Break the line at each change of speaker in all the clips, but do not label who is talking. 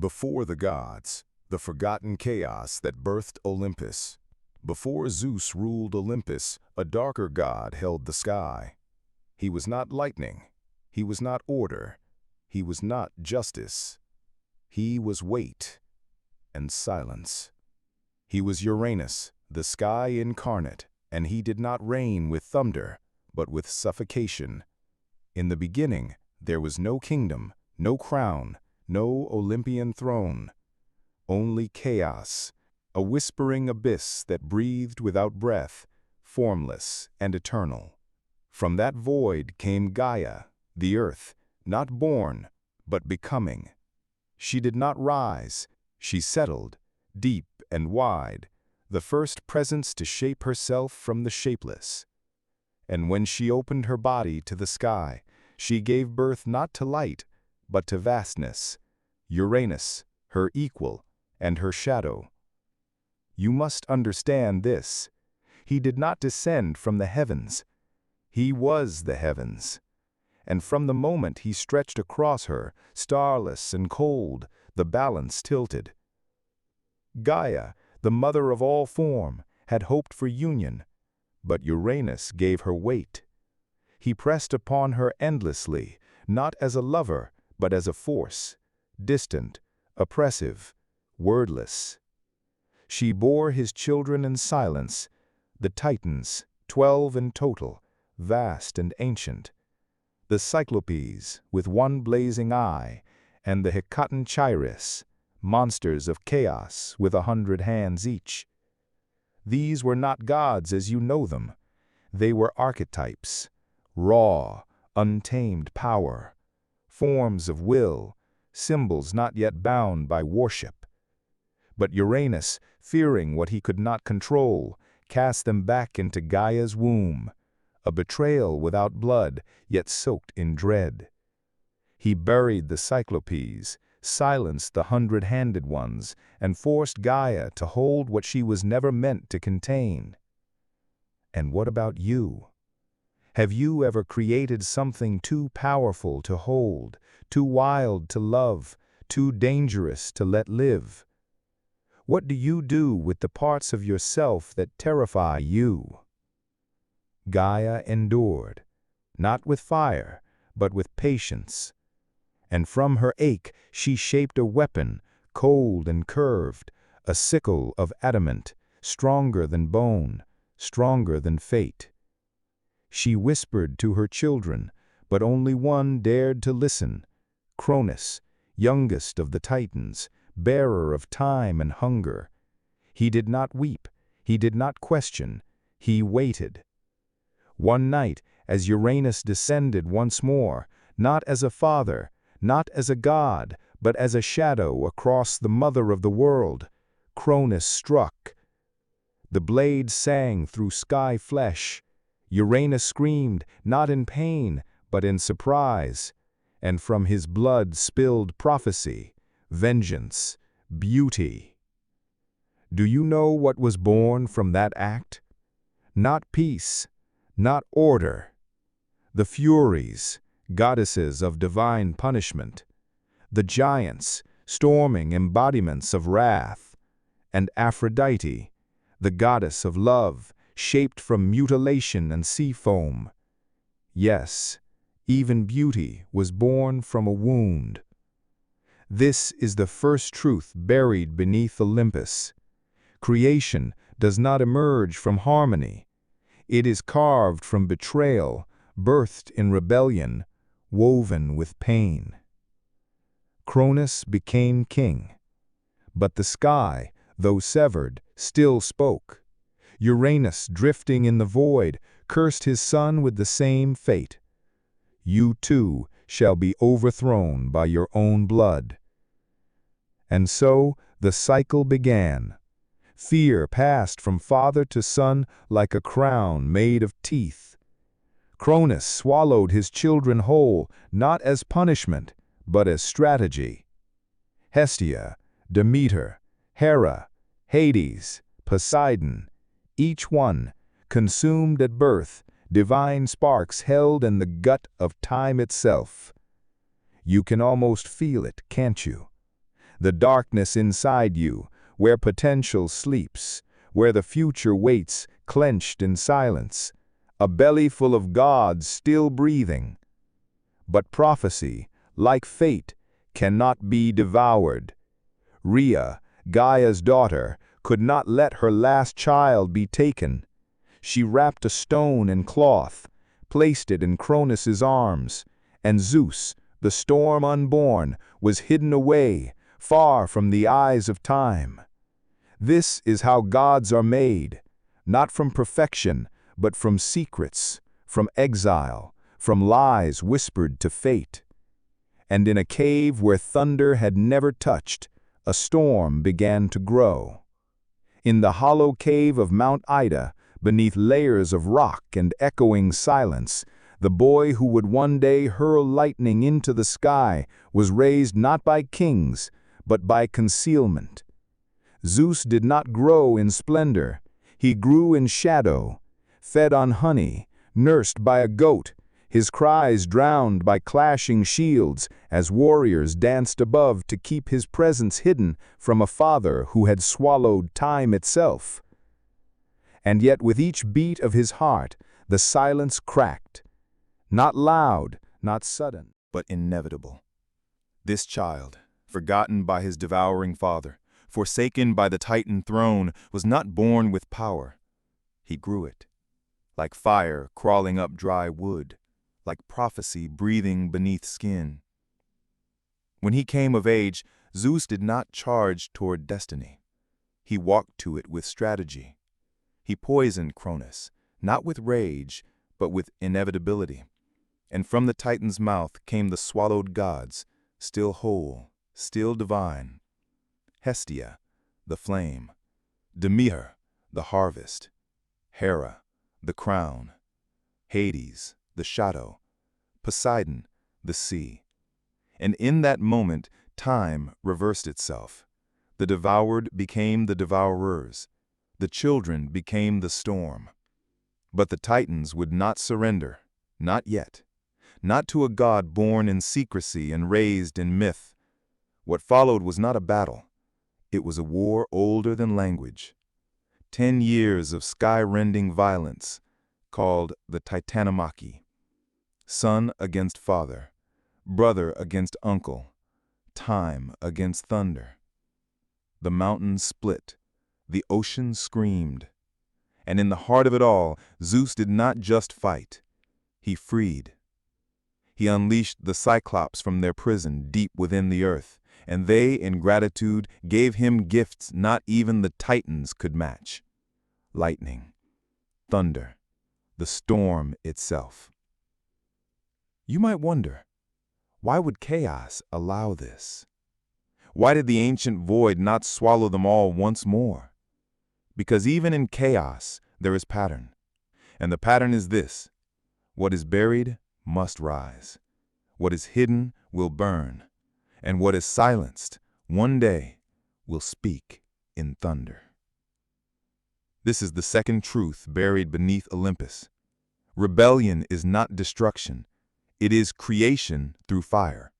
Before the gods, the forgotten chaos that birthed Olympus. Before Zeus ruled Olympus, a darker god held the sky. He was not lightning. He was not order. He was not justice. He was weight and silence. He was Uranus, the sky incarnate, and he did not reign with thunder, but with suffocation. In the beginning, there was no kingdom, no crown, no Olympian throne. Only chaos, a whispering abyss that breathed without breath, formless and eternal. From that void came Gaia, the earth, not born, but becoming. She did not rise, she settled, deep and wide, the first presence to shape herself from the shapeless. And when she opened her body to the sky, she gave birth not to light, but to vastness, Uranus, her equal, and her shadow. You must understand this. He did not descend from the heavens. He was the heavens. And from the moment he stretched across her, starless and cold, the balance tilted. Gaia, the mother of all form, had hoped for union, but Uranus gave her weight. He pressed upon her endlessly, not as a lover, but as a force, distant, oppressive, wordless. She bore his children in silence, the Titans, 12 in total, vast and ancient, the Cyclopes with one blazing eye, and the Hecatonchires, monsters of chaos with 100 hands each. These were not gods as you know them. They were archetypes, raw, untamed power, forms of will, symbols not yet bound by worship. But Uranus, fearing what he could not control, cast them back into Gaia's womb, a betrayal without blood, yet soaked in dread. He buried the Cyclopes, silenced the 100-handed ones, and forced Gaia to hold what she was never meant to contain. And what about you? Have you ever created something too powerful to hold, too wild to love, too dangerous to let live? What do you do with the parts of yourself that terrify you? Gaia endured, not with fire, but with patience. And from her ache she shaped a weapon, cold and curved, a sickle of adamant, stronger than bone, stronger than fate. She whispered to her children, but only one dared to listen, Cronus, youngest of the Titans, bearer of time and hunger. He did not weep, he did not question, he waited. One night, as Uranus descended once more, not as a father, not as a god, but as a shadow across the mother of the world, Cronus struck. The blade sang through sky flesh. Uranus screamed, not in pain, but in surprise, and from his blood spilled prophecy, vengeance, beauty. Do you know what was born from that act? Not peace, not order. The Furies, goddesses of divine punishment, the giants, storming embodiments of wrath, and Aphrodite, the goddess of love, shaped from mutilation and sea foam. Yes, even beauty was born from a wound. This is the first truth buried beneath Olympus. Creation does not emerge from harmony. It is carved from betrayal, birthed in rebellion, woven with pain. Cronus became king. But the sky, though severed, still spoke. Uranus, drifting in the void, cursed his son with the same fate. You too shall be overthrown by your own blood. And so the cycle began. Fear passed from father to son like a crown made of teeth. Cronus swallowed his children whole, not as punishment, but as strategy. Hestia, Demeter, Hera, Hades, Poseidon, each one, consumed at birth, divine sparks held in the gut of time itself. You can almost feel it, can't you? the darkness inside you, where potential sleeps, where the future waits clenched in silence, a belly full of gods still breathing. But prophecy, like fate, cannot be devoured. Rhea, Gaia's daughter, could not let her last child be taken. She wrapped a stone in cloth, placed it in Cronus's arms, and Zeus, the storm unborn, was hidden away, far from the eyes of time. This is how gods are made, not from perfection, but from secrets, from exile, from lies whispered to fate. And in a cave where thunder had never touched, a storm began to grow. In the hollow cave of Mount Ida, beneath layers of rock and echoing silence, the boy who would one day hurl lightning into the sky was raised not by kings, but by concealment. Zeus did not grow in splendor. He grew in shadow, fed on honey, nursed by a goat, his cries drowned by clashing shields as warriors danced above to keep his presence hidden from a father who had swallowed time itself. And yet with each beat of his heart, the silence cracked. Not loud, not sudden, but inevitable. This child, forgotten by his devouring father, forsaken by the Titan throne, was not born with power. He grew it, like fire crawling up dry wood, like prophecy breathing beneath skin. When he came of age, Zeus did not charge toward destiny. He walked to it with strategy. He poisoned Cronus, not with rage, but with inevitability. And from the Titan's mouth came the swallowed gods, still whole, still divine. Hestia, the flame. Demeter, the harvest. Hera, the crown. Hades, the shadow. Poseidon, the sea. And in that moment, time reversed itself. The devoured became the devourers. The children became the storm. But the Titans would not surrender, not yet. Not to a god born in secrecy and raised in myth. What followed was not a battle. It was a war older than language. 10 years of sky-rending violence, called the Titanomachy. Son against father, brother against uncle, time against thunder. The mountains split, the ocean screamed. And in the heart of it all, Zeus did not just fight. He freed. He unleashed the Cyclops from their prison deep within the earth, and they, in gratitude, gave him gifts not even the Titans could match. Lightning, thunder, the storm itself. You might wonder, why would chaos allow this? Why did the ancient void not swallow them all once more? Because even in chaos, there is pattern. And the pattern is this: what is buried must rise. What is hidden will burn. And what is silenced, one day, will speak in thunder. This is the second truth buried beneath Olympus. Rebellion is not destruction. It is creation through fire.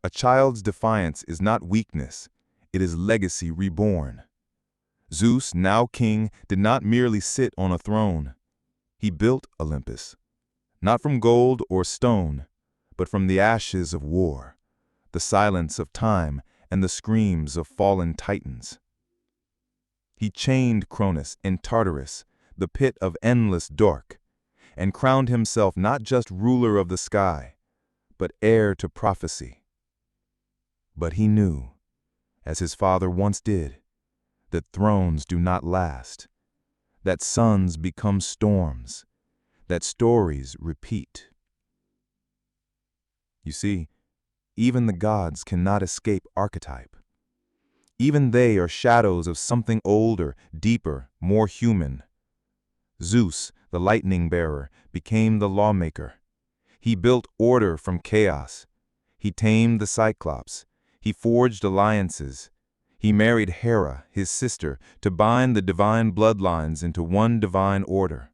A child's defiance is not weakness. It is legacy reborn. Zeus, now king, did not merely sit on a throne. He built Olympus, not from gold or stone, but from the ashes of war, the silence of time, and the screams of fallen titans. He chained Cronus in Tartarus, the pit of endless dark, and crowned himself not just ruler of the sky, but heir to prophecy. But he knew, as his father once did, that thrones do not last, that suns become storms, that stories repeat. You see, even the gods cannot escape archetype. Even they are shadows of something older, deeper, more human. Zeus, the lightning bearer, became the lawmaker. He built order from chaos. He tamed the Cyclops. He forged alliances. He married Hera, his sister, to bind the divine bloodlines into one divine order.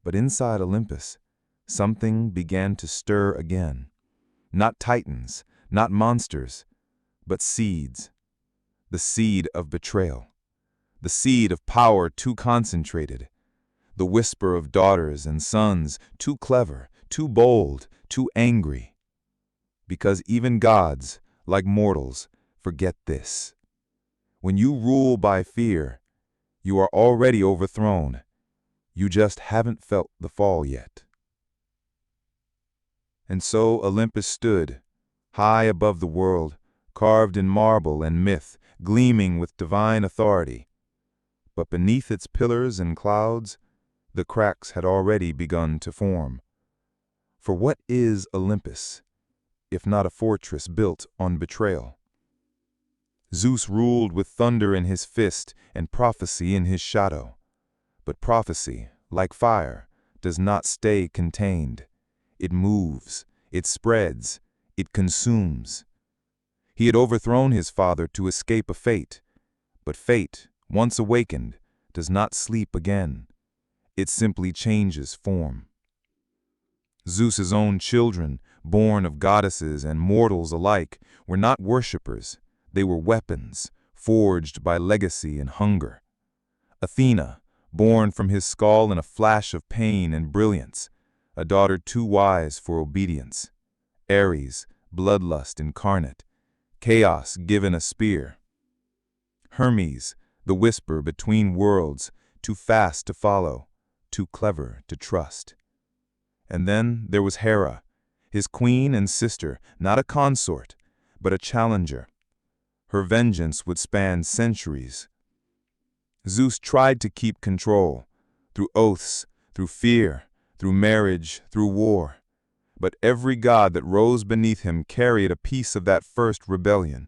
But inside Olympus, something began to stir again. Not titans, not monsters,
but seeds. The seed of betrayal. The seed of power too concentrated. The whisper of daughters and sons too clever, too bold, too angry. Because even gods, like mortals, forget this. When you rule by fear, you are already overthrown. You just haven't felt the fall yet. And so Olympus stood, high above the world, carved in marble and myth, gleaming with divine authority. But beneath its pillars and clouds, the cracks had already begun to form. For what is Olympus, if not a fortress built on betrayal? Zeus ruled with thunder in his fist and prophecy in his shadow. But prophecy, like fire, does not stay contained. It moves, it spreads, it consumes. He had overthrown his father to escape a fate, but fate, once awakened, does not sleep again. It simply changes form. Zeus's own children, born of goddesses and mortals alike, were not worshippers. They were weapons, forged by legacy and hunger. Athena, born from his skull in a flash of pain and brilliance, a daughter too wise for obedience. Ares, bloodlust incarnate, chaos given a spear. Hermes, the whisper between worlds, too fast to follow, too clever to trust. And then there was Hera, his queen and sister, not a consort, but a challenger. Her vengeance would span centuries. Zeus tried to keep control, through oaths, through fear, through marriage, through war. But every god that rose beneath him carried a piece of that first rebellion.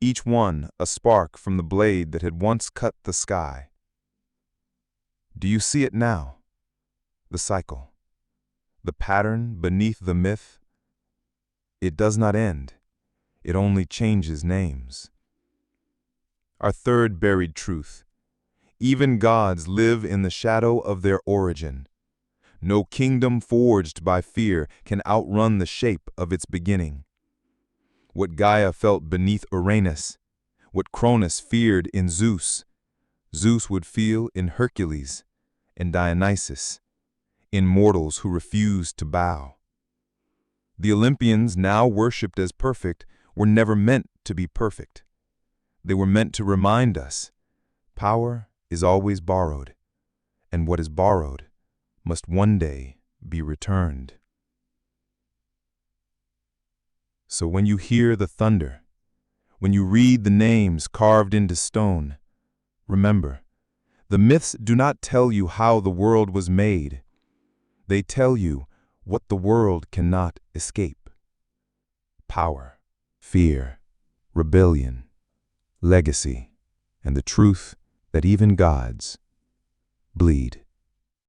Each one a spark from the blade that had once cut the sky. Do you see it now? The cycle. The pattern beneath the myth? It does not end. It only changes names. Our third buried truth. Even gods live in the shadow of their origin. No kingdom forged by fear can outrun the shape of its beginning. What Gaia felt beneath Uranus, what Cronus feared in Zeus, Zeus would feel in Hercules and Dionysus, in mortals who refused to bow. The Olympians, now worshipped as perfect, were never meant to be perfect. They were meant to remind us, power is always borrowed, and what is borrowed must one day be returned. So when you hear the thunder, when you read the names carved into stone, remember, the myths do not tell you how the world was made. They tell you what the world cannot escape. Power, fear, rebellion, legacy, and the truth that even gods bleed.